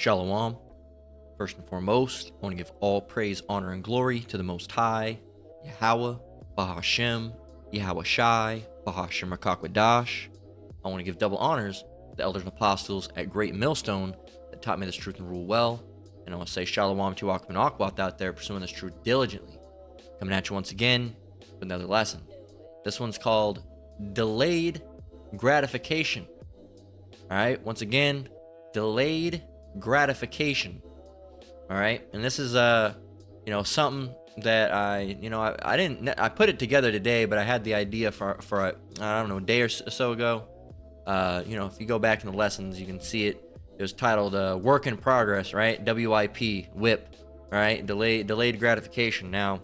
Shalom. First and foremost, I want to give all praise, honor, and glory to the Most High, Yahweh, Bahashem, Yahweh Shai, Bahashem Rakakwadash. I want to give double honors to the elders and apostles at Great Millstone that taught me this truth and rule well. And I want to say Shalom to Akhman Akhwat out there pursuing this truth diligently. Coming at you once again with another lesson. This one's called Delayed Gratification. All right, once again, delayed gratification. All right, and this is something that I put it together today, but I had the idea for a day or so ago. If you go back in the lessons, you can see it. It was titled "Work in Progress," right? WIP, right? Delayed gratification. Now,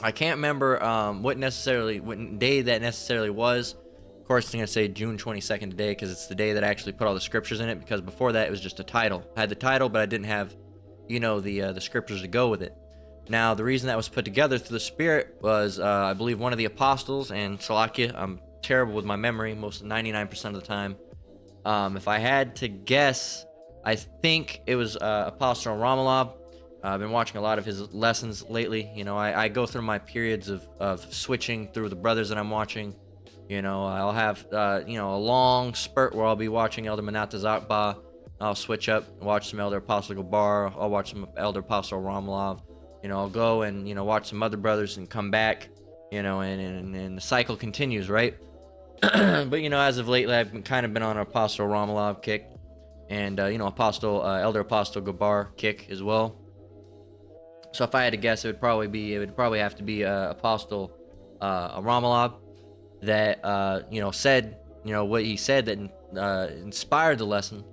I can't remember what day that necessarily was. Of course, I'm gonna say June 22nd today because it's the day that I actually put all the scriptures in it. Because before that, it was just a title. I had the title, but I didn't have, the scriptures to go with it. Now, the reason that was put together through the Spirit was, I believe, one of the apostles, and Salakia, I'm terrible with my memory, most 99% of the time. If I had to guess, I think it was Apostle Ramalab. I've been watching a lot of his lessons lately. I go through my periods of switching through the brothers that I'm watching. I'll have, a long spurt where I'll be watching Elder Manata Zakba. I'll switch up and watch some Elder Apostle Gabar. I'll watch some Elder Apostle Ramalov. I'll go and, watch some other brothers and come back, and the cycle continues, right? But, as of lately, I've been on an Apostle Ramalov kick and, Elder Apostle Gabar kick as well. So if I had to guess, it would probably have to be Apostle Ramalov that said what he said that inspired the lesson,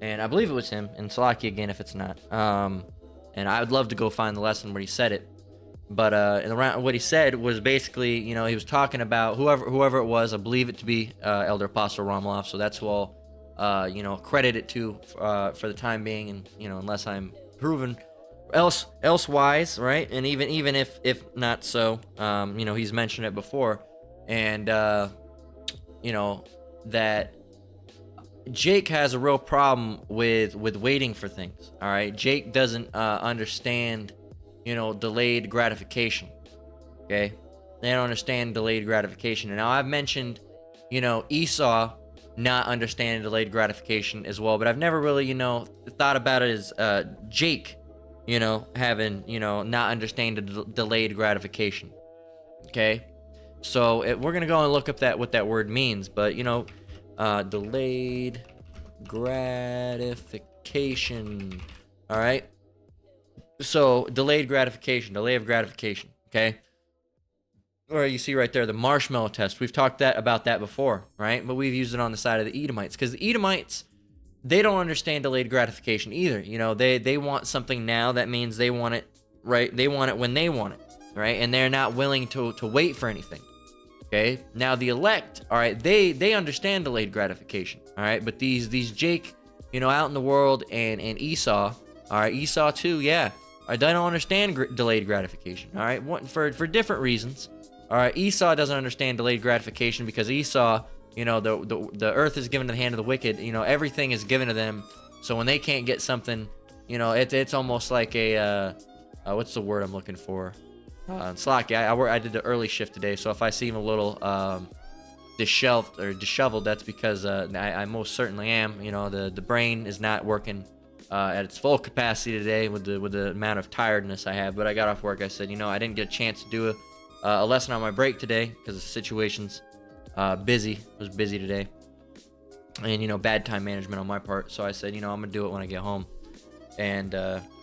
and I believe it was him. And Salaki again if it's not. And I would love to go find the lesson where he said it. But what he said was basically, he was talking about whoever it was. I believe it to be Elder Apostle Ramalov. So that's who I'll credit it to for the time being, and unless I'm proven elsewise, right? And even if not so, he's mentioned it before. And that Jake has a real problem with waiting for things. All right, Jake doesn't understand delayed gratification. Okay, they don't understand delayed gratification. And now I've mentioned Esau not understanding delayed gratification as well, but I've never really thought about it as Jake having not understanding delayed gratification. Okay, so we're gonna go and look up what that word means. But delayed gratification. All right, so delay of gratification. Okay, or you see right there the marshmallow test. We've talked about that before, right? But we've used it on the side of the Edomites, because the Edomites, they don't understand delayed gratification either. They want something now. That means they want it, right? They want it when they want it, right? And they're not willing to wait for anything. Okay. Now the elect, all right, they understand delayed gratification, all right. But these Jake, out in the world, and Esau, all right, Esau too, yeah, they don't understand delayed gratification, all right, for different reasons, all right. Esau doesn't understand delayed gratification because Esau, the earth is given to the hand of the wicked. Everything is given to them. So when they can't get something, it's almost like a what's the word I'm looking for? Slacky. I did the early shift today, so if I seem a little disheveled, that's because I most certainly am. The brain is not working at its full capacity today with the amount of tiredness I have. But I got off work. I said, I didn't get a chance to do a lesson on my break today because the situation's busy. I was busy today, and bad time management on my part. So I said, I'm gonna do it when I get home, and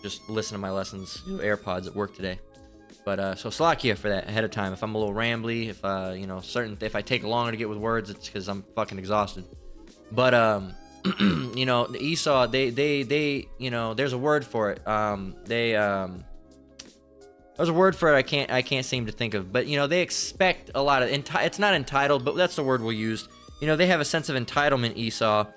just listen to my lessons, AirPods at work today. But so Slakia for that ahead of time. If I'm a little rambly, if if I take longer to get with words, it's because I'm fucking exhausted. But the Esau, they there's a word for it. There's a word for it I can't seem to think of. But they expect a lot of it's not entitled, but that's the word we'll use. They have a sense of entitlement, Esau,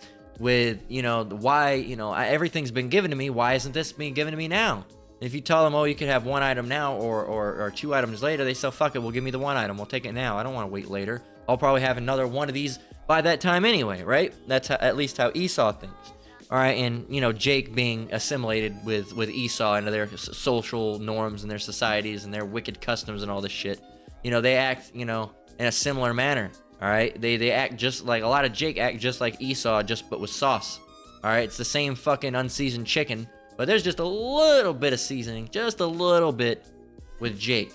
with why everything's been given to me. Why isn't this being given to me now? And if you tell them, you could have one item now or two items later, they say, fuck it, well, give me the one item. We'll take it now. I don't want to wait later. I'll probably have another one of these by that time anyway, right? That's at least how Esau thinks. All right, and Jake being assimilated with Esau into their social norms and their societies and their wicked customs and all this shit. They act in a similar manner. All right, they act just like a lot of Jake act just like Esau, but with sauce. All right, it's the same fucking unseasoned chicken, but there's just a little bit of seasoning, just a little bit with Jake.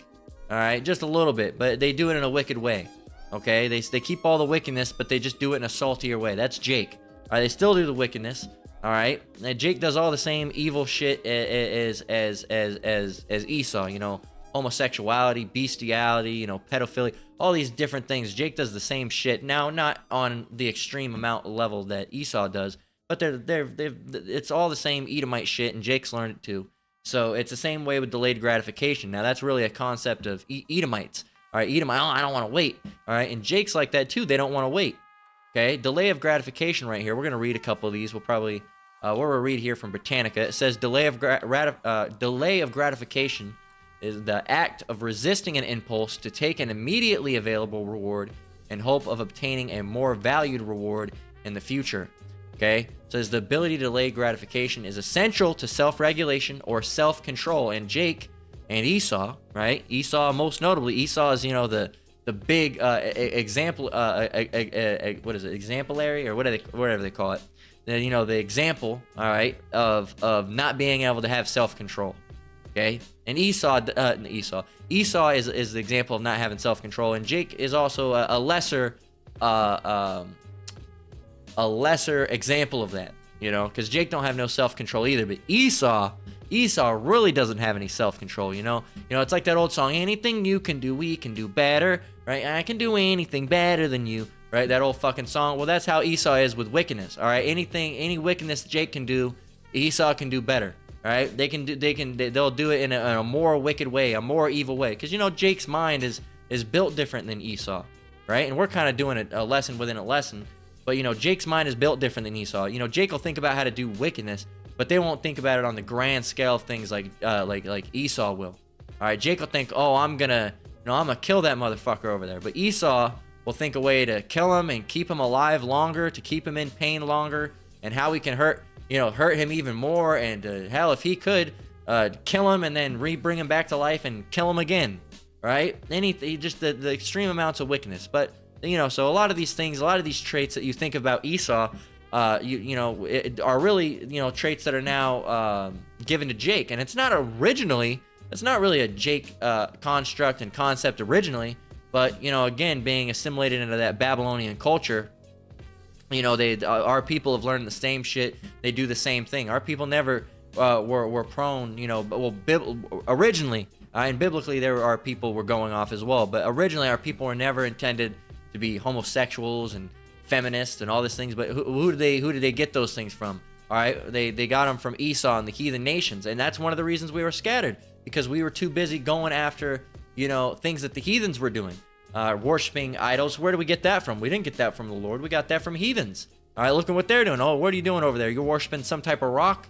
All right, just a little bit, but they do it in a wicked way. Okay, they keep all the wickedness, but they just do it in a saltier way. That's Jake. All right, they still do the wickedness. All right, and Jake does all the same evil shit as Esau. Homosexuality, bestiality, pedophilia, all these different things. Jake does the same shit. Now, not on the extreme amount level that Esau does, but it's all the same Edomite shit, and Jake's learned it too. So it's the same way with delayed gratification. Now, that's really a concept of Edomites. All right, Edomite, I don't want to wait. All right, and Jake's like that too. They don't want to wait. Okay, delay of gratification right here. We're going to read a couple of these. We'll probably, we'll read here from Britannica. It says delay of gratification is the act of resisting an impulse to take an immediately available reward in hope of obtaining a more valued reward in the future. Okay, it says the ability to delay gratification is essential to self-regulation or self-control. And Jake and Esau, right? Esau, most notably, Esau is the big example. What is it? Exemplary or whatever they call it. The example, all right, of not being able to have self-control. Okay, and Esau is the example of not having self-control, and Jake is also a lesser example of that. Because Jake don't have no self-control either, but Esau really doesn't have any self-control. It's like that old song, anything you can do, we can do better, right? I can do anything better than you, right? That old fucking song. Well, that's how Esau is with wickedness. All right, any wickedness Jake can do, Esau can do better. All right, they'll do it in a more wicked way, a more evil way. Because Jake's mind is built different than Esau, right? And we're kind of doing a lesson within a lesson. But Jake's mind is built different than Esau. Jake will think about how to do wickedness, but they won't think about it on the grand scale of things like Esau will. All right, Jake will think, oh, I'm gonna kill that motherfucker over there. But Esau will think a way to kill him and keep him alive longer, to keep him in pain longer, and how we can hurt him even more. And hell, if he could kill him and then bring him back to life and kill him again, right? Just the extreme amounts of wickedness. But so a lot of these things, a lot of these traits that you think about Esau, are really traits that are now given to Jake, and it's not really a Jake construct and concept originally, but again, being assimilated into that Babylonian culture, our people have learned the same shit. They do the same thing. Our people never were prone, originally, and biblically our people were going off as well, but originally our people were never intended to be homosexuals and feminists and all these things. But who did they get those things from? All right, they got them from Esau and the heathen nations, and that's one of the reasons we were scattered, because we were too busy going after things that the heathens were doing, worshiping idols. Where do we get that from? We didn't get that from the Lord. We got that from heathens. All right, look at what they're doing. Oh, what are you doing over there? You're worshiping some type of rock?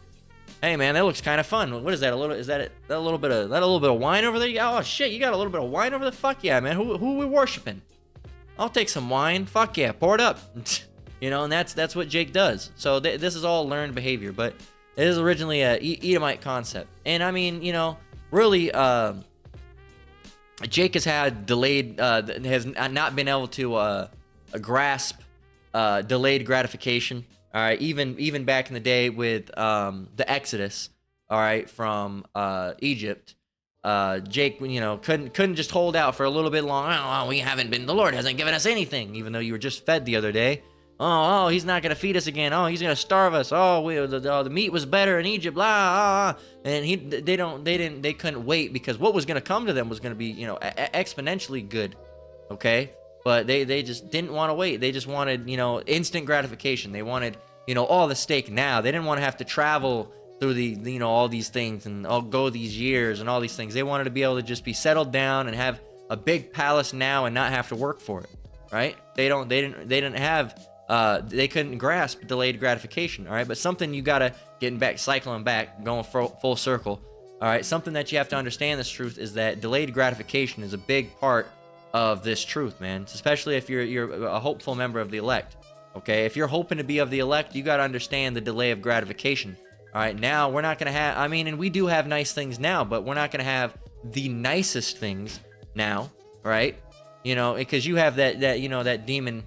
Hey man, that looks kind of fun. What is that? Is that a little bit of wine over there? Oh shit, you got a little bit of wine over there? Fuck yeah, man. Who are we worshiping? I'll take some wine. Fuck yeah, pour it up. And that's what Jake does. So this is all learned behavior, but it is originally a Edomite concept. And I mean, really, Jake has had has not been able to grasp delayed gratification. All right, even back in the day with the Exodus, all right, from Egypt. Jake, couldn't just hold out for a little bit long. Oh, the Lord hasn't given us anything, even though you were just fed the other day. Oh, he's not gonna feed us again. Oh, he's gonna starve us. Oh, the meat was better in Egypt. Blah. And they couldn't wait, because what was gonna come to them was gonna be, exponentially good. Okay, but they just didn't want to wait. They just wanted, instant gratification. They wanted, all the steak now. They didn't want to have to travel through the all these things and go these years and all these things. They wanted to be able to just be settled down and have a big palace now and not have to work for it, right? They couldn't grasp delayed gratification, all right? But something you gotta cycling back, going full circle, all right? Something that you have to understand this truth is that delayed gratification is a big part of this truth, man. Especially if you're a hopeful member of the elect. Okay, if you're hoping to be of the elect, you got to understand the delay of gratification. All right, now we're not going to have, I mean, and we do have nice things now, but we're not going to have the nicest things now, right? You know, because you have that demon,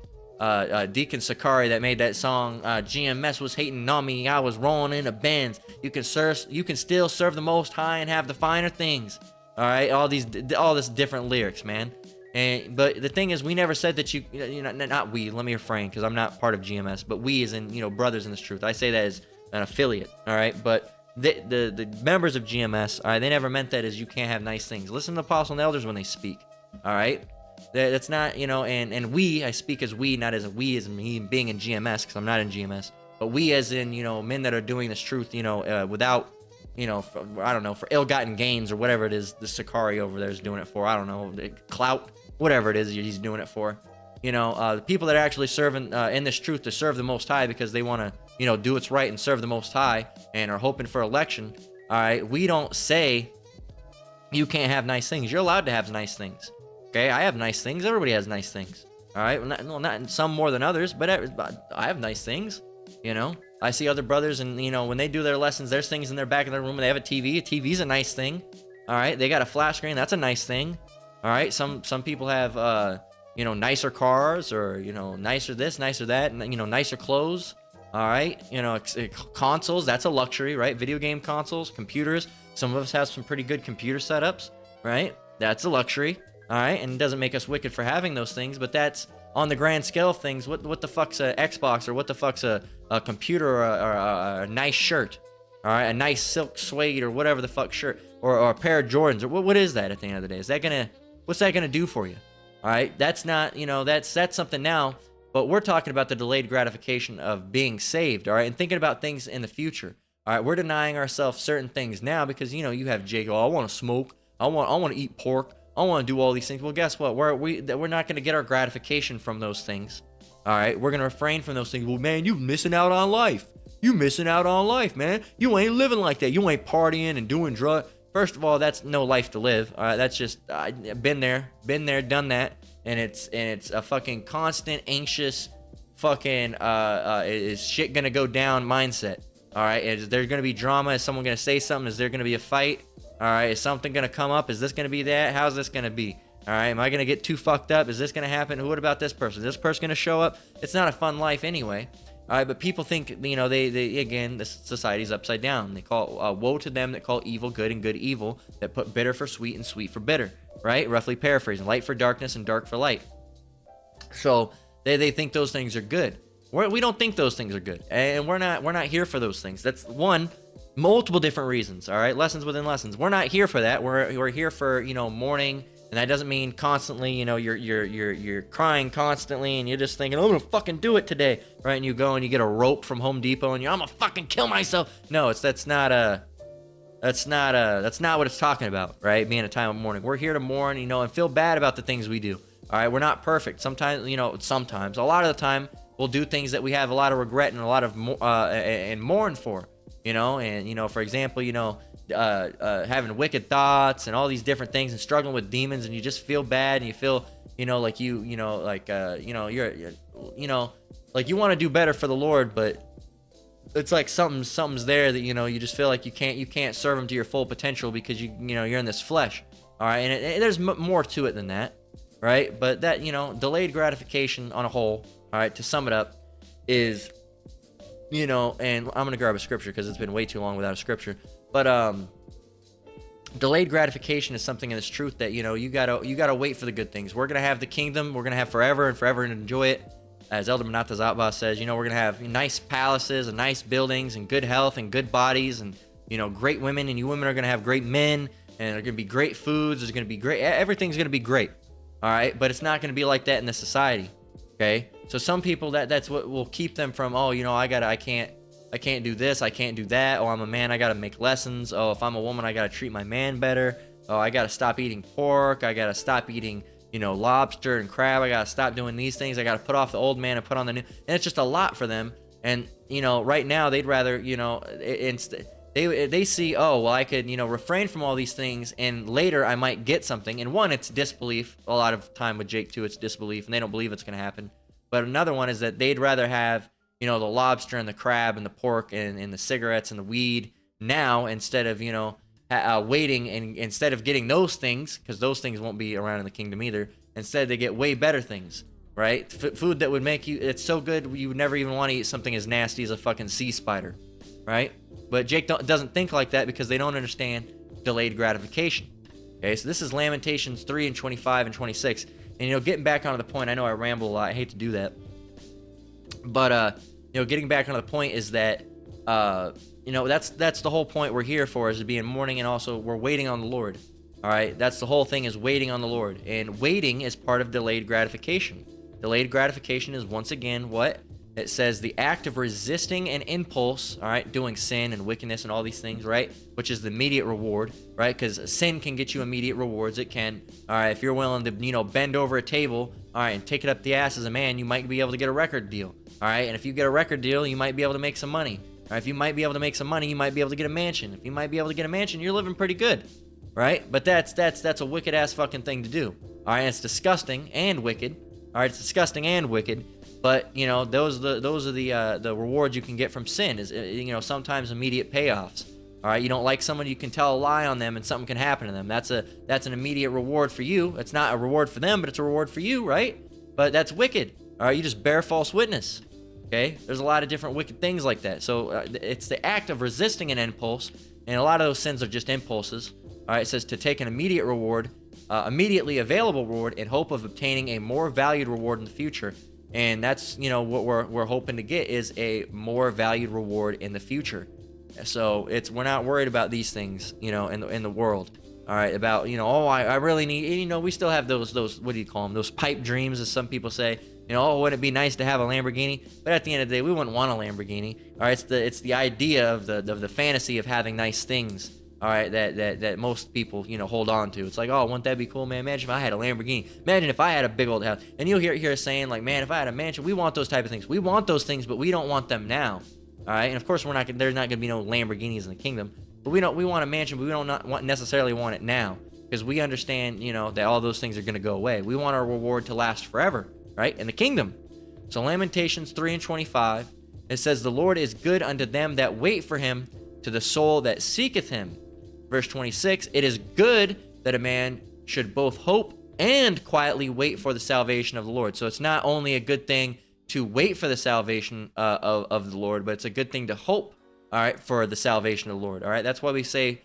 Deacon Sakari that made that song, GMS was hating on me, I was rolling in a Benz. You can still serve the Most High and have the finer things. All right, all this different lyrics, man. But the thing is, we never said that not we, let me refrain, because I'm not part of GMS, but we as in, brothers in this truth. I say that as an affiliate, all right? But the members of GMS, all right, they never meant that as you can't have nice things. Listen to the apostle and elders when they speak, all right? That's not, and we, I speak as we, not as we as me being in GMS, because I'm not in GMS, but we as in, men that are doing this truth, without, I don't know, for ill-gotten gains or whatever it is the Sakari over there is doing it for. I don't know, clout, whatever it is he's doing it for. The people that are actually serving in this truth to serve the Most High because they want to, do what's right and serve the Most High and are hoping for election. All right, we don't say you can't have nice things. You're allowed to have nice things. Okay, I have nice things. Everybody has nice things. All right, not some more than others, but I have nice things. I see other brothers, and when they do their lessons, there's things in their back of their room. And they have a TV. A TV's a nice thing. All right, they got a flat screen. That's a nice thing. All right, some people have nicer cars, or nicer this, nicer that, and nicer clothes. All right, consoles. That's a luxury, right? Video game consoles, computers. Some of us have some pretty good computer setups, right? That's a luxury. All right, and it doesn't make us wicked for having those things, but that's on the grand scale of things. What the fuck's a Xbox, or what the fuck's a computer, or a nice shirt? All right, a nice silk suede or whatever the fuck shirt, or a pair of Jordans, or what is that at the end of the day? What's that gonna do for you? All right, that's not, that's something now, but we're talking about the delayed gratification of being saved. All right, and thinking about things in the future. All right, we're denying ourselves certain things now because you have Jake. Oh, I want to smoke. I want to eat pork. I want to do all these things. Well, guess what? We're not going to get our gratification from those things. All right, we're going to refrain from those things. Well, man, you missing out on life. You missing out on life, man. You ain't living like that. You ain't partying and doing drugs. First of all, that's no life to live. All right, that's just been there, done that, and it's a fucking constant, anxious, fucking is shit gonna go down mindset. All right, is there gonna be drama? Is someone gonna say something? Is there gonna be a fight? All right, is something gonna come up? Is this gonna be that? How's this gonna be? All right, am I gonna get too fucked up? Is this gonna happen? What about this person? Is this person gonna show up? It's not a fun life anyway. All right, but people think, they again, this society's upside down. They call woe to them that call evil good and good evil, that put bitter for sweet and sweet for bitter, right? Roughly paraphrasing, light for darkness and dark for light. So they think those things are good. We don't think those things are good, and we're not here for those things. That's one, multiple different reasons. All right, lessons within lessons. We're not here for that. We're here for mourning. And that doesn't mean constantly, you're crying constantly and you're just thinking, I'm gonna fucking do it today, right? And you go and you get a rope from Home Depot and I'm gonna fucking kill myself. No, that's not what it's talking about, right? Being a time of mourning. We're here to mourn, and feel bad about the things we do. All right, we're not perfect. Sometimes, a lot of the time, we'll do things that we have a lot of regret and a lot of and mourn for, and for example, having wicked thoughts and all these different things and struggling with demons, and you just feel bad and you feel like like you want to do better for the Lord, but it's like something's there that you just feel like you can't serve him to your full potential because you're in this flesh. All right, and there's more to it than that, right? But that delayed gratification on a whole, all right, to sum it up, is and I'm gonna grab a scripture because it's been way too long without a scripture. But delayed gratification is something in this truth that you gotta wait for the good things. We're gonna have the kingdom. We're gonna have forever and forever and enjoy it. As Elder Manata Zatba says, we're gonna have nice palaces and nice buildings and good health and good bodies and great women, and you women are gonna have great men, and there are gonna be great foods. There's gonna be great. Everything's gonna be great. All right, but it's not gonna be like that in this society. Okay, so some people that's what will keep them from I can't do this, I can't do that. Oh, I'm a man, I gotta make lessons. Oh, if I'm a woman, I gotta treat my man better. Oh, I gotta stop eating pork. I gotta stop eating, lobster and crab. I gotta stop doing these things. I gotta put off the old man and put on the new. And it's just a lot for them. And, right now they'd rather, they see, oh, well, I could, refrain from all these things, and later I might get something. And one, it's disbelief. A lot of time with Jake too, it's disbelief, and they don't believe it's gonna happen. But another one is that they'd rather have, the lobster and the crab and the pork and the cigarettes and the weed now, instead of, waiting, and instead of getting those things, because those things won't be around in the kingdom either. Instead, they get way better things, right? Food that would make you, it's so good you would never even want to eat something as nasty as a fucking sea spider, right? But Jake doesn't think like that, because they don't understand delayed gratification. Okay, so this is Lamentations 3 and 25 and 26. And, getting back onto the point, I know I ramble a lot. I hate to do that. But, getting back onto the point is that, that's the whole point we're here for, is to be in mourning, and also we're waiting on the Lord. All right, that's the whole thing, is waiting on the Lord. And waiting is part of delayed gratification. Delayed gratification is, once again, what? It says the act of resisting an impulse, all right, doing sin and wickedness and all these things, right, which is the immediate reward, right, because sin can get you immediate rewards. It can, all right, if you're willing to, bend over a table, all right, and take it up the ass as a man, you might be able to get a record deal, all right, and if you get a record deal, you might be able to make some money, all right, if you might be able to make some money, you might be able to get a mansion. If you might be able to get a mansion, you're living pretty good, right, but that's a wicked-ass fucking thing to do, all right, and it's disgusting and wicked, all right, it's disgusting and wicked. But, those are the rewards you can get from sin, is, sometimes immediate payoffs. All right, you don't like someone, you can tell a lie on them and something can happen to them. That's an immediate reward for you. It's not a reward for them, but it's a reward for you, right? But that's wicked. All right, you just bear false witness. Okay, there's a lot of different wicked things like that. So it's the act of resisting an impulse, and a lot of those sins are just impulses. All right, it says to take an immediate reward, immediately available reward, in hope of obtaining a more valued reward in the future. And that's, what we're hoping to get, is a more valued reward in the future. So we're not worried about these things, in the world. All right, about, I really need, we still have those, what do you call them? Those pipe dreams, as some people say. Wouldn't it be nice to have a Lamborghini? But at the end of the day, we wouldn't want a Lamborghini. All right, it's the idea of the fantasy of having nice things. All right, that most people, hold on to. It's like, oh, wouldn't that be cool, man? Imagine if I had a Lamborghini. Imagine if I had a big old house. And you'll hear us saying, like, man, if I had a mansion, we want those type of things. We want those things, but we don't want them now. All right, and of course, there's not going to be no Lamborghinis in the kingdom. But we want a mansion, but we don't necessarily want it now, because we understand, that all those things are going to go away. We want our reward to last forever, right, in the kingdom. So Lamentations 3 and 25, it says, the Lord is good unto them that wait for him, to the soul that seeketh him. Verse 26, it is good that a man should both hope and quietly wait for the salvation of the Lord. So it's not only a good thing to wait for the salvation of the Lord, but it's a good thing to hope, all right, for the salvation of the Lord. All right, that's why we say,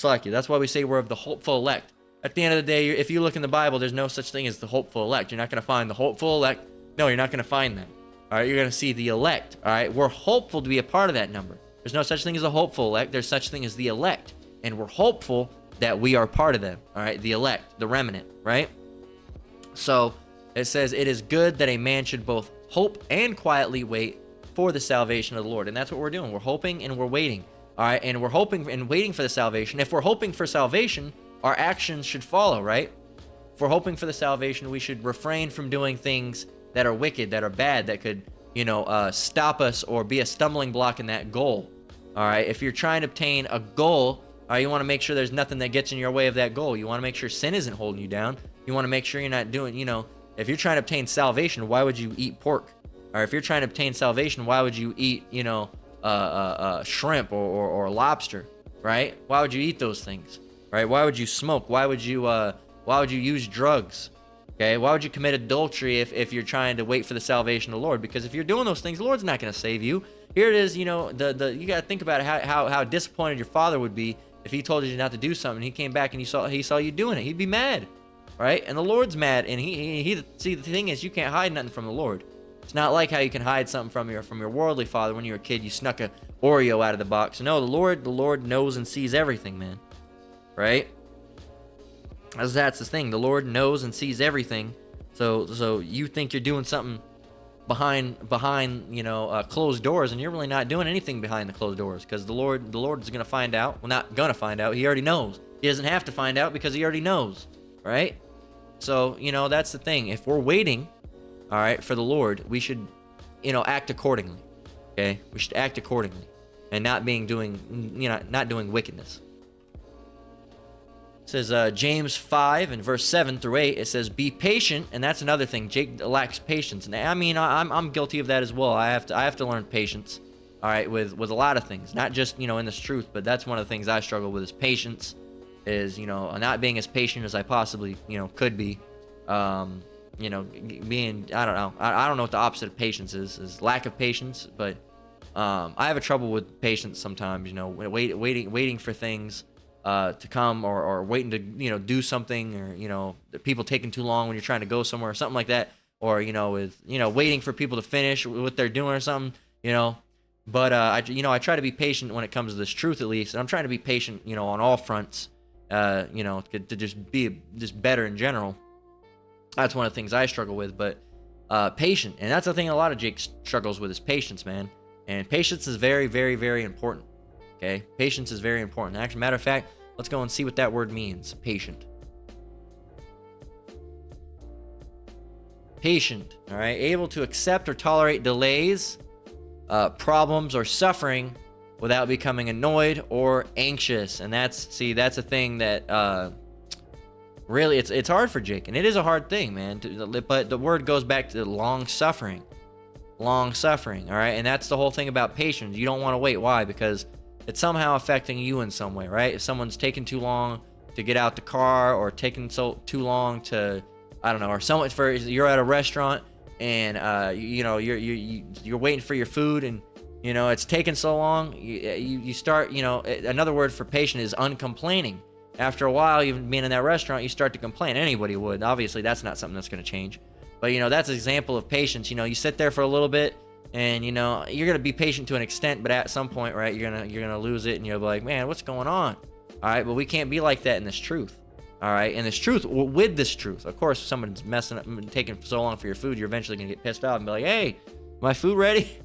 that's why we say we're of the hopeful elect. At the end of the day, if you look in the Bible, there's no such thing as the hopeful elect. You're not going to find the hopeful elect. No, you're not going to find that. All right, you're going to see the elect. All right, we're hopeful to be a part of that number. There's no such thing as a hopeful elect. There's such thing as the elect. And we're hopeful that we are part of them. All right, the elect, the remnant, right? So it says, it is good that a man should both hope and quietly wait for the salvation of the Lord. And that's what we're doing. We're hoping and we're waiting. All right, and we're hoping and waiting for the salvation. If we're hoping for salvation, our actions should follow, right? If we're hoping for the salvation, we should refrain from doing things that are wicked, that are bad, that could, stop us or be a stumbling block in that goal. All right, if you're trying to obtain a goal, all right, you want to make sure there's nothing that gets in your way of that goal. You want to make sure sin isn't holding you down. You want to make sure you're not doing, if you're trying to obtain salvation, why would you eat pork? Or if you're trying to obtain salvation, why would you eat, shrimp or lobster, right? Why would you eat those things, right? Why would you smoke? Why would you use drugs? Okay, why would you commit adultery if you're trying to wait for the salvation of the Lord? Because if you're doing those things, the Lord's not going to save you. Here it is, you got to think about how disappointed your father would be if he told you not to do something. He came back and he saw you doing it. He'd be mad, right? And the Lord's mad. And he see, the thing is, you can't hide nothing from the Lord. It's not like how you can hide something from your worldly father. When you were a kid, you snuck a Oreo out of the box. No, the Lord knows and sees everything, man, right? That's the thing. The Lord knows and sees everything. So you think you're doing something behind closed doors, and you're really not doing anything behind the closed doors, because the Lord is going to find out. Well, not going to find out. He already knows. He doesn't have to find out because he already knows, right? So, that's the thing. If we're waiting, all right, for the Lord, we should, act accordingly. Okay? We should act accordingly and not doing wickedness. says James 5 and verse 7 through 8. It says, "Be patient," and that's another thing. Jake lacks patience, and I mean, I'm guilty of that as well. I have to learn patience. All right, with a lot of things, not just in this truth, but that's one of the things I struggle with is patience. Is not being as patient as I possibly could be. Being I don't know. I don't know what the opposite of patience is lack of patience, but I have a trouble with patience sometimes. Waiting for things to come, or waiting to do something, or people taking too long when you're trying to go somewhere or something like that, or with waiting for people to finish what they're doing or something. But I try to be patient when it comes to this truth, at least, and I'm trying to be patient on all fronts. To just be just better in general. That's one of the things I struggle with, but patient, and that's the thing a lot of Jake struggles with is patience, man. And patience is very, very, very important. Okay, patience is very important. Actually, matter of fact, let's go and see what that word means. Patient. Patient. All right, able to accept or tolerate delays, problems, or suffering without becoming annoyed or anxious. And that's a thing that really it's hard for Jake, and it is a hard thing, man. But the word goes back to long suffering. All right, and that's the whole thing about patience. You don't want to wait. Why? Because it's somehow affecting you in some way, right? If someone's taking too long to get out the car, or taking too long to, I don't know, or you're at a restaurant and you're waiting for your food, and it's taking so long, you start, another word for patient is uncomplaining. After a while, even being in that restaurant, you start to complain. Anybody would. Obviously, that's not something that's going to change. But, that's an example of patience. You sit there for a little bit, and, you're going to be patient to an extent, but at some point, right, you're going to lose it, and you'll be like, man, what's going on? All right, but we can't be like that in this truth. All right, and with this truth, of course, if someone's messing up, taking so long for your food, you're eventually going to get pissed off and be like, hey, my food ready?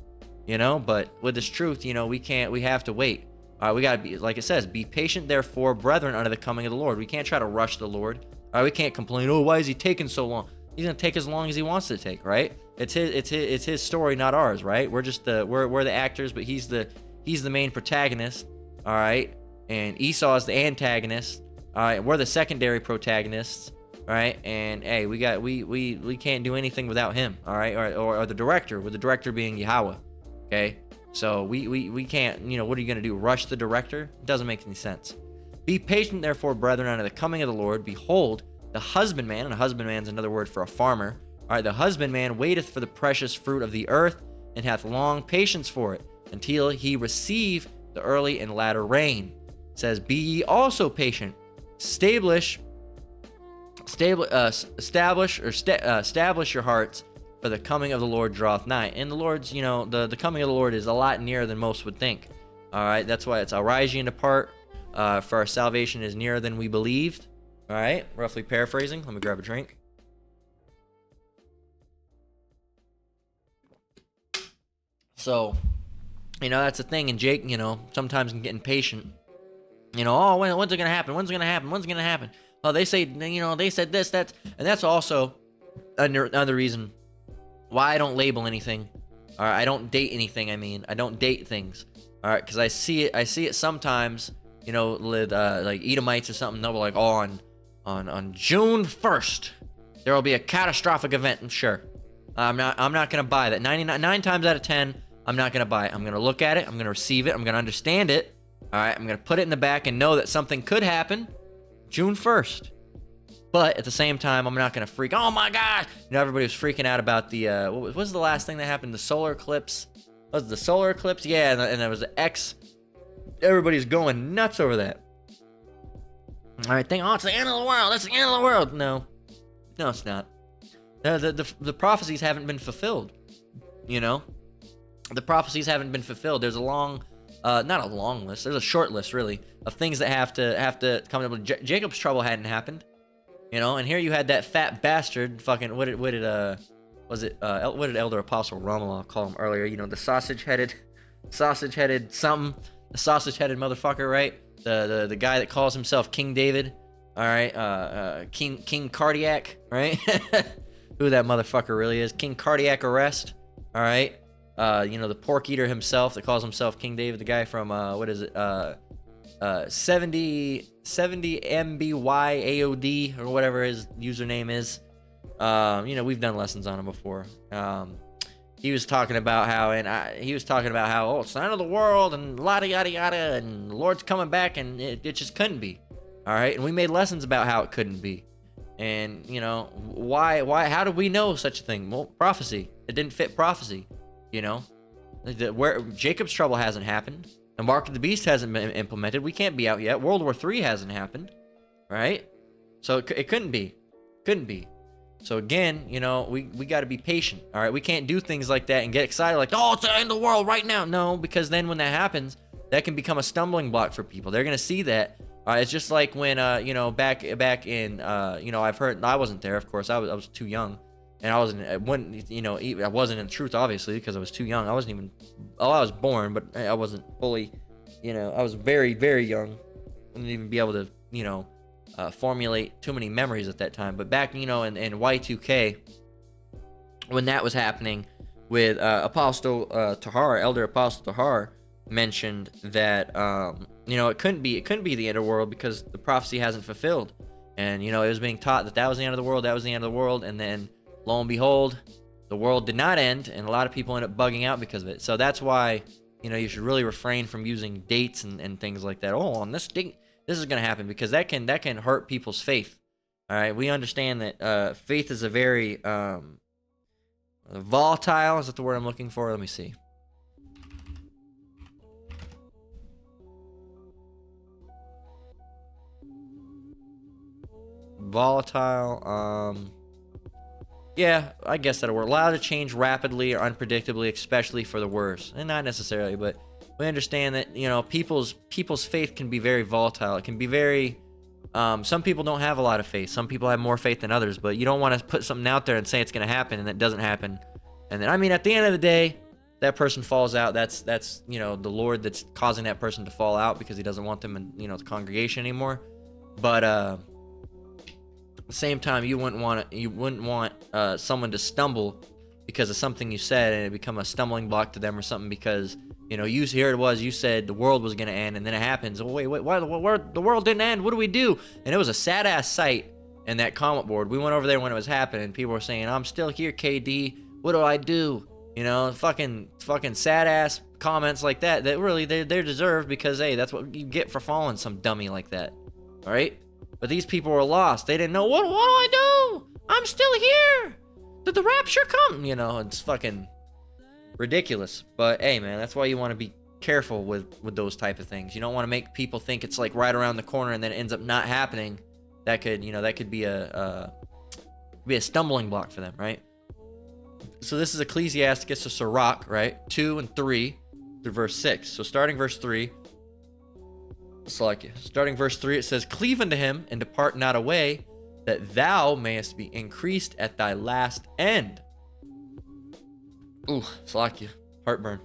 But with this truth, we have to wait. All right, we got to be, like it says, be patient, therefore, brethren, unto the coming of the Lord. We can't try to rush the Lord. All right, we can't complain, oh, why is he taking so long? He's going to take as long as he wants to take, right? It's his story, not ours, right? We're just we're the actors, but he's the main protagonist, all right? And Esau is the antagonist, all right? We're the secondary protagonists, all right? And hey, we can't do anything without him, all right? Or the director, with the director being Yahweh, okay? So we can't, what are you going to do? Rush the director? It doesn't make any sense. Be patient, therefore, brethren, unto the coming of the Lord. Behold, the husbandman, and a husbandman is another word for a farmer. All right, the husbandman waiteth for the precious fruit of the earth, and hath long patience for it, until he receive the early and latter rain. It says, be ye also patient. Establish your hearts, for the coming of the Lord draweth nigh. And the Lord's, the coming of the Lord is a lot nearer than most would think. All right, that's why it's I'll rise ye and depart, for our salvation is nearer than we believed. All right, roughly paraphrasing. Let me grab a drink. So, that's the thing. And Jake, sometimes I'm getting patient. Oh, when's it gonna happen? When's it gonna happen? When's it gonna happen? Well, they say, they said this, and that's also another reason why I don't label anything. All right, I don't date anything. I don't date things. All right, because I see it sometimes. With like Edomites or something. They'll be like, oh, on June 1st, there will be a catastrophic event. I'm sure. I'm not gonna buy that. 9 times out of 10, I'm not gonna buy it. I'm gonna look at it. I'm gonna receive it. I'm gonna understand it. All right, I'm gonna put it in the back and know that something could happen June 1st. But at the same time, I'm not gonna freak. Oh my gosh! Everybody was freaking out about the what was the last thing that happened? The solar eclipse. Was it the solar eclipse? Yeah, and there was the X. Everybody's going nuts over that. All right, think, oh, it's the end of the world. That's the end of the world. No, it's not. The prophecies haven't been fulfilled. The prophecies haven't been fulfilled. There's a long, not a long list. There's a short list, really, of things that have to come up. Jacob's trouble hadn't happened, and here you had that fat bastard. Fucking what did Elder Apostle Ramallah call him earlier? The sausage-headed something. The sausage-headed motherfucker, right? The guy that calls himself King David, all right? King Cardiac, right? Who that motherfucker really is? King Cardiac Arrest, all right? The pork eater himself that calls himself King David, the guy from 70 MBYAOD or whatever his username is. We've done lessons on him before. He was talking about how, oh, it's the end of the world and yada yada yada, and the Lord's coming back, and it just couldn't be. All right, and we made lessons about how it couldn't be, and why? How do we know such a thing? Well, prophecy. It didn't fit prophecy. Where Jacob's trouble hasn't happened. The mark of the beast hasn't been implemented. We can't be out yet. World War III hasn't happened, right? So it couldn't be. So again, we got to be patient, all right? We can't do things like that and get excited like, oh, it's the end of the world right now. No, because then when that happens, that can become a stumbling block for people. They're going to see that. It's just like when, back in, I've heard, I wasn't there, of course. I was too young. And I wasn't in truth, obviously, because I was too young. I was born, but I wasn't fully, I was very, very young. I didn't even be able to, formulate too many memories at that time. But back, in Y2K, when that was happening with Apostle Tahar, Elder Apostle Tahar, mentioned that, it couldn't be the end of the world because the prophecy hasn't fulfilled. And, it was being taught that was the end of the world, and then lo and behold, the world did not end, and a lot of people end up bugging out because of it. So that's why, you should really refrain from using dates and things like that. Oh, on this date, this is going to happen, because that can hurt people's faith. All right, we understand that faith is a very volatile. Is that the word I'm looking for? Let me see. Volatile. Yeah, I guess that'll work. Allowed to change rapidly or unpredictably, especially for the worse. And not necessarily, but we understand that, people's faith can be very volatile. It can be very, some people don't have a lot of faith. Some people have more faith than others, but you don't want to put something out there and say it's going to happen and it doesn't happen. And then, at the end of the day, that person falls out. That's the Lord that's causing that person to fall out because he doesn't want them in, the congregation anymore. But, at the same time, you wouldn't want someone to stumble because of something you said and it become a stumbling block to them or something because you said the world was going to end, and then it happens. Oh, wait, why the world didn't end? What do we do? And it was a sad ass sight in that comment board. We went over there when it was happening. People were saying, I'm still here, KD. What do I do? Fucking sad ass comments like that really they're deserved, because hey, that's what you get for following some dummy like that. All right? But these people were lost. They didn't know, what do I do? I'm still here. Did the rapture come? It's fucking ridiculous. But hey, man, that's why you want to be careful with those type of things. You don't want to make people think it's like right around the corner and then it ends up not happening. That could be a stumbling block for them, right? So this is Ecclesiasticus to Sirach, right? 2 and 3 through verse 6. So starting verse 3, starting verse 3, it says, Cleave unto him and depart not away, that thou mayest be increased at thy last end. Ooh, Salakia, heartburn.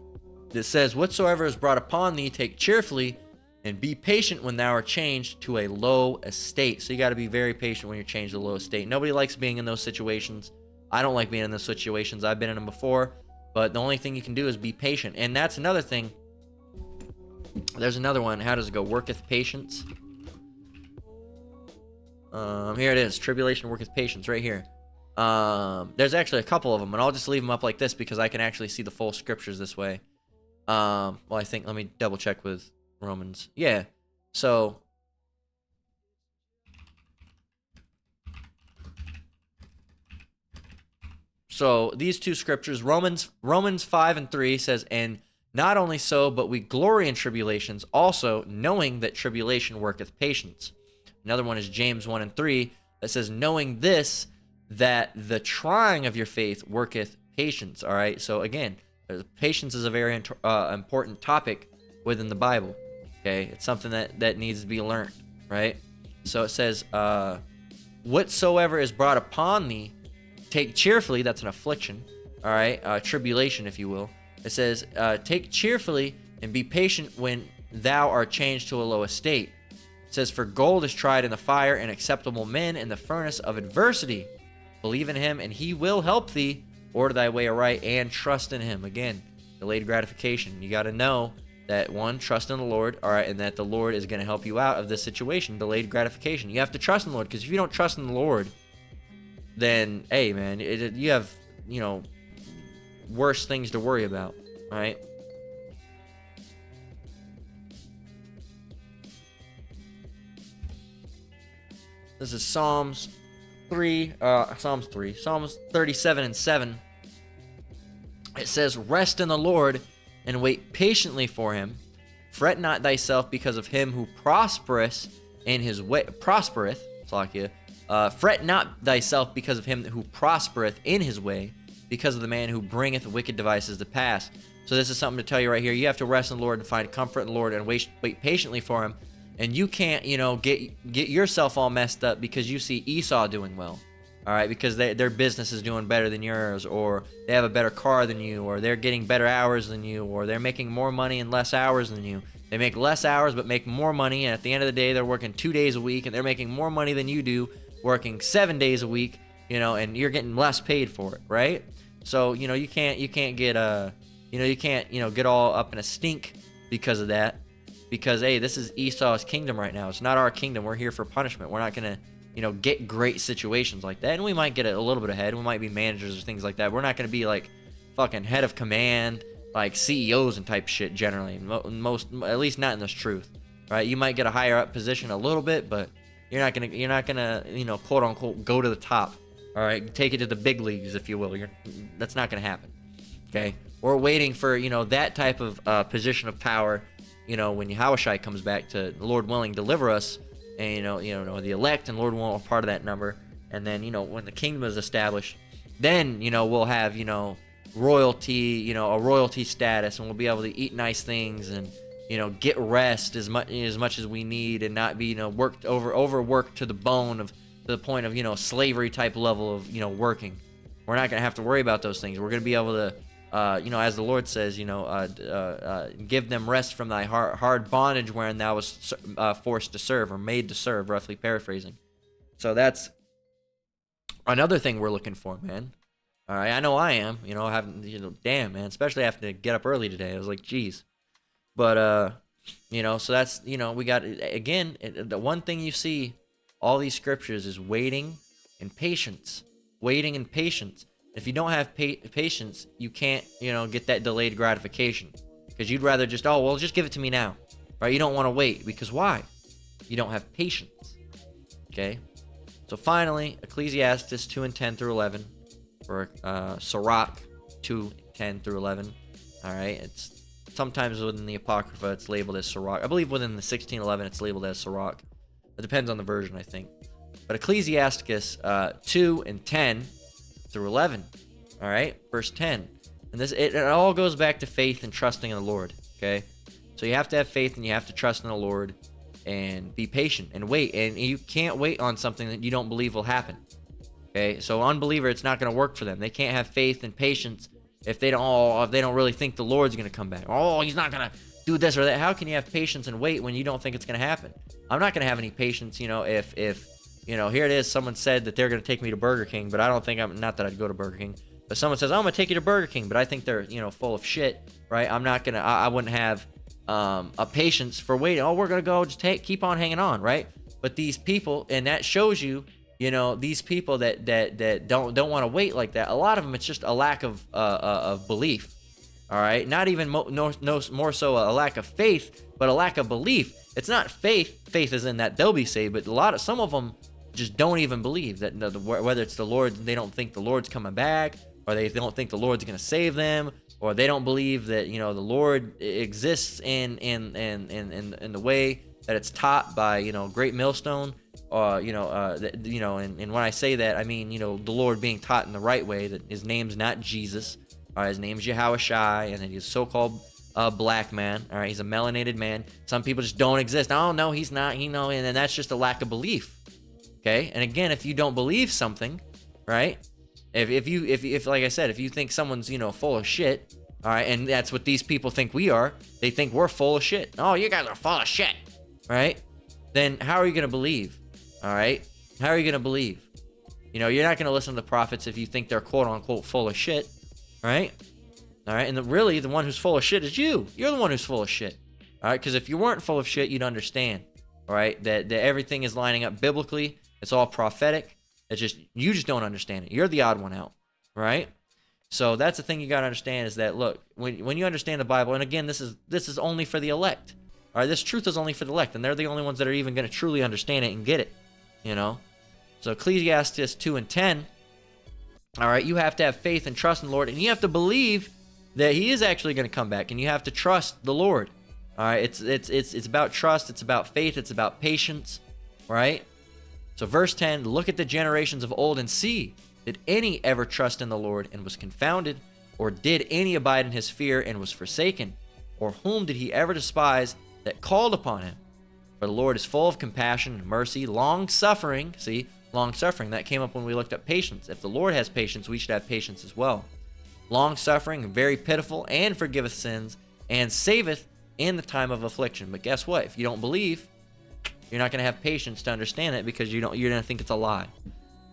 It says, Whatsoever is brought upon thee, take cheerfully, and be patient when thou art changed to a low estate. So you got to be very patient when you're changed to a low estate. Nobody likes being in those situations. I don't like being in those situations. I've been in them before, but the only thing you can do is be patient. And that's another thing. There's another one. How does it go? Worketh patience. Here it is. Tribulation worketh patience right here. There's actually a couple of them, and I'll just leave them up like this because I can actually see the full scriptures this way. Well, I think, let me double check with Romans. Yeah. So these two scriptures, Romans 5 and 3 says, And not only so, but we glory in tribulations also, knowing that tribulation worketh patience. Another one is James 1 and 3 that says, knowing this, that the trying of your faith worketh patience. All right. So again, patience is a very important topic within the Bible. Okay. It's something that needs to be learned. Right. So it says, whatsoever is brought upon thee, take cheerfully. That's an affliction. All right. Tribulation, if you will. It says, take cheerfully and be patient when thou art changed to a low estate. It says, for gold is tried in the fire, and acceptable men in the furnace of adversity. Believe in him, and he will help thee. Order thy way aright, and trust in him. Again, delayed gratification. You got to know that one, trust in the Lord, all right, and that the Lord is going to help you out of this situation, delayed gratification. You have to trust in the Lord, because if you don't trust in the Lord, then, hey, man, you have, worse things to worry about, all right? This is Psalms 37 and 7. It says, rest in the Lord and wait patiently for him. Fret not thyself because of him who prospereth in his way. Fret not thyself because of him who prospereth in his way, because of the man who bringeth wicked devices to pass. So this is something to tell you right here. You have to rest in the Lord and find comfort in the Lord and wait patiently for him. And you can't, get yourself all messed up because you see Esau doing well. All right, because their business is doing better than yours, or they have a better car than you, or they're getting better hours than you, or they're making more money in less hours than you. They make less hours but make more money, and at the end of the day, they're working 2 days a week, and they're making more money than you do, working 7 days a week, and you're getting less paid for it, right? So, you can't get get all up in a stink because of that, because, hey, this is Esau's kingdom right now. It's not our kingdom. We're here for punishment. We're not going to get great situations like that. And we might get a little bit ahead. We might be managers or things like that. We're not going to be like fucking head of command, like CEOs and type shit generally. Most, at least not in this truth, right? You might get a higher up position a little bit, but you're not gonna, quote unquote, go to the top. All right, take it to the big leagues, if you will. That's not gonna happen. Okay, we're waiting for that type of position of power. When Yahushua comes back to, Lord willing, deliver us. And the elect and Lord will are part of that number. And then when the kingdom is established, then we'll have royalty, a royalty status, and we'll be able to eat nice things and get rest as much as we need, and not be overworked to the bone, to the point of slavery type level of working. We're not gonna have to worry about those things. We're gonna be able to as the Lord says, give them rest from thy hard bondage wherein thou was forced to serve, or made to serve, roughly paraphrasing. So that's another thing we're looking for, man. All right, I know I am, having, damn, man, especially having to get up early today. I was like, geez. But, so that's, we got, again, the one thing you see, all these scriptures, is waiting and patience. Waiting and patience. If you don't have patience, you can't, get that delayed gratification, because you'd rather just, just give it to me now, right? You don't want to wait, because why? You don't have patience. Okay. So finally, Ecclesiastes 2 and 10 through 11, or Sirach 2, 10 through 11. All right. It's sometimes within the Apocrypha, it's labeled as Sirach. I believe within the 1611, it's labeled as Sirach. It depends on the version, I think. But Ecclesiastes 2 and 10 through 11. All right, verse 10. And this it all goes back to faith and trusting in the Lord. Okay, so you have to have faith and you have to trust in the Lord, and be patient and wait. And you can't wait on something that you don't believe will happen. Okay, so unbeliever, it's not going to work for them. They can't have faith and patience if they don't really think the Lord's going to come back. He's not going to do this or that. How can you have patience and wait when you don't think it's going to happen? I'm not going to have any patience, if here it is, someone said that they're going to take me to Burger King, but I don't think not that I'd go to Burger King, but someone says, I'm going to take you to Burger King, but I think they're, full of shit, right? I wouldn't have a patience for waiting. We're going to go, just keep on hanging on, right? But these people, and that shows you, these people that don't want to wait like that, a lot of them, it's just a lack of belief. All right, not even more so a lack of faith, but a lack of belief. It's not faith. Faith is in that they'll be saved, but some of them just don't even believe that, whether it's the Lord, they don't think the Lord's coming back, or they don't think the Lord's going to save them, or they don't believe that the Lord exists in the way that it's taught by Great Millstone, and when I say that, I mean the Lord being taught in the right way, that his name's not Jesus. All right, his name's Yahushua, and then he's a so-called black man. All right, he's a melanated man. Some people just don't exist. Oh no, he's not. And then that's just a lack of belief. Okay, and again, if you don't believe something, right? If like I said, if you think someone's full of shit, all right, and that's what these people think we are. They think we're full of shit. Oh, you guys are full of shit, right? Then how are you gonna believe? All right, how are you gonna believe? You're not gonna listen to the prophets if you think they're quote unquote full of shit. Right? All right. And really, the one who's full of shit is you. You're the one who's full of shit. All right, because if you weren't full of shit, you'd understand. All right, that everything is lining up biblically. It's all prophetic. It's just you just don't understand it. You're the odd one out, right? So that's the thing you got to understand is that, look, when you understand the Bible, and again, this is only for the elect. All right, this truth is only for the elect, and they're the only ones that are even going to truly understand it and get it, you know? So Ecclesiastes 2:10, all right, you have to have faith and trust in the Lord, and you have to believe that he is actually going to come back, and you have to trust the Lord. All right, it's about trust, it's about faith, it's about patience, right? So verse 10, look at the generations of old and see, did any ever trust in the Lord and was confounded? Or did any abide in his fear and was forsaken? Or whom did he ever despise that called upon him? For the Lord is full of compassion and mercy, long-suffering. See, long-suffering, that came up when we looked at patience. If the Lord has patience, we should have patience as well. Long-suffering, very pitiful, and forgiveth sins, and saveth in the time of affliction. But guess what? If you don't believe, you're not going to have patience to understand it because you're going to think it's a lie,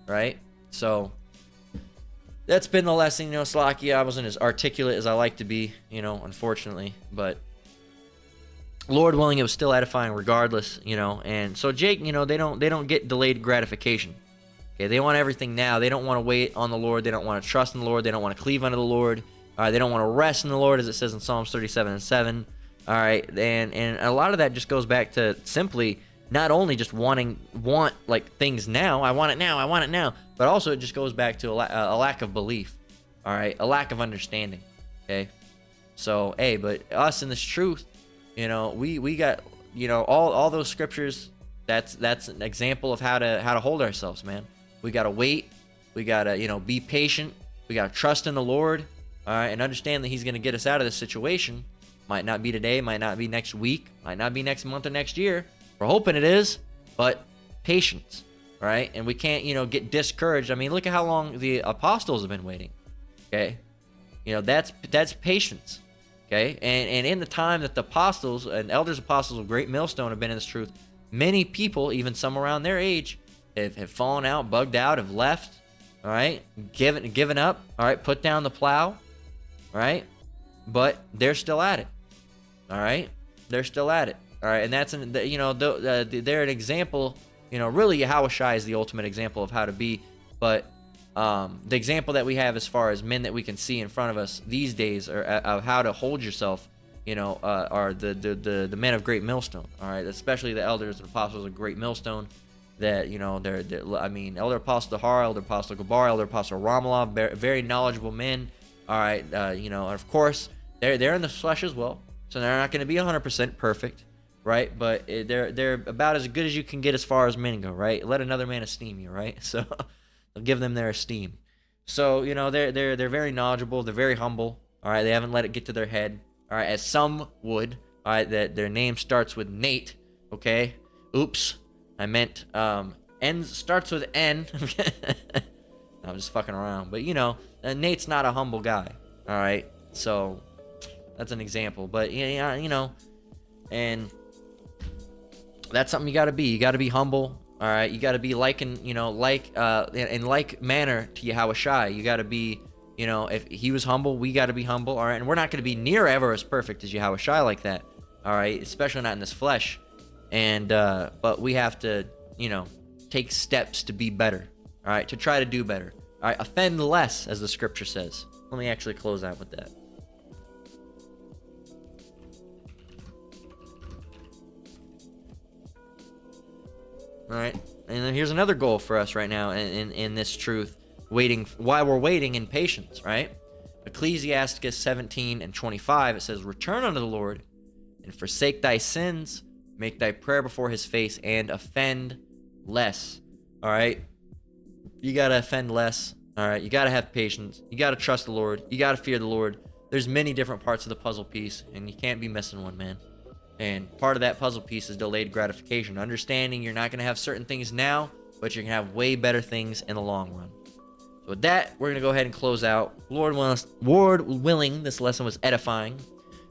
right? So that's been the lesson, Slakia. I wasn't as articulate as I like to be, unfortunately, but Lord willing, it was still edifying regardless, and so Jake, they don't get delayed gratification. Okay, they want everything now. They don't want to wait on the Lord. They don't want to trust in the Lord. They don't want to cleave unto the Lord. They don't want to rest in the Lord, as it says in Psalms 37:7. All right, and a lot of that just goes back to simply not only just want like things now. I want it now, but also it just goes back to a lack of belief. All right, a lack of understanding. Okay, so but us in this truth, we got all those scriptures. That's an example of how to hold ourselves, man. We gotta wait. We gotta be patient. We gotta trust in the Lord. All right, and understand that He's gonna get us out of this situation. Might not be today. Might not be next week. Might not be next month or next year. We're hoping it is, but patience, right? And we can't, get discouraged. I mean, look at how long the apostles have been waiting. Okay, that's patience. Okay, and in the time that the apostles and elders apostles of Great Millstone have been in this truth, many people, even some around their age, have fallen out, bugged out, have left. All right, given up. All right, put down the plow. All right, but they're still at it. All right, they're still at it. All right, and that's they're an example. Really, Yahushua is the ultimate example of how to be. But the example that we have as far as men that we can see in front of us these days, or of how to hold yourself, are the men of Great Millstone. All right, especially the elders and apostles of Great Millstone. That Elder Apostle Dahar, Elder Apostle Gabar, Elder Apostle Ramalov, very knowledgeable men. All right, of course they're in the flesh as well, so they're not going to be 100% perfect. Right, but they're about as good as you can get as far as men go, right? Let another man esteem you, right? So they'll give them their esteem. So they're very knowledgeable, they're very humble. All right, they haven't let it get to their head. All right, as some would. All right, that their name starts with Nate. Okay, oops, I meant N starts with N. I'm just fucking around, but Nate's not a humble guy. All right, so that's an example, but and that's something you got to be. You got to be humble. All right. You got to be in like manner to Yahushua. You got to be, if he was humble, we got to be humble. All right. And we're not going to be near ever as perfect as Yahushua like that. All right. Especially not in this flesh. And, but we have to, take steps to be better. All right. To try to do better. All right. Offend less, as the scripture says. Let me actually close out with that. All right, and then here's another goal for us right now in this truth, while we're waiting in patience, right? Ecclesiastes 17:25, it says, return unto the Lord and forsake thy sins, make thy prayer before his face, and offend less. All right, you got to offend less. All right, you got to have patience. You got to trust the Lord. You got to fear the Lord. There's many different parts of the puzzle piece, and you can't be missing one, man. And part of that puzzle piece is delayed gratification. Understanding you're not going to have certain things now, but you're going to have way better things in the long run. So with that, we're going to go ahead and close out. Lord willing, this lesson was edifying.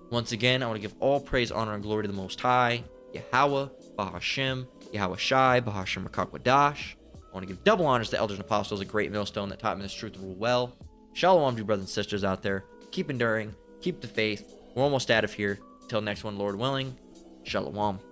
Once again, I want to give all praise, honor, and glory to the Most High, Yahweh, Bahashem, Yahushai, Bahashem Rakakwadash. I want to give double honors to elders and apostles of Great Millstone that taught me this truth to rule well. Shalom to you brothers and sisters out there. Keep enduring. Keep the faith. We're almost out of here. Till next one, Lord willing. Shalom.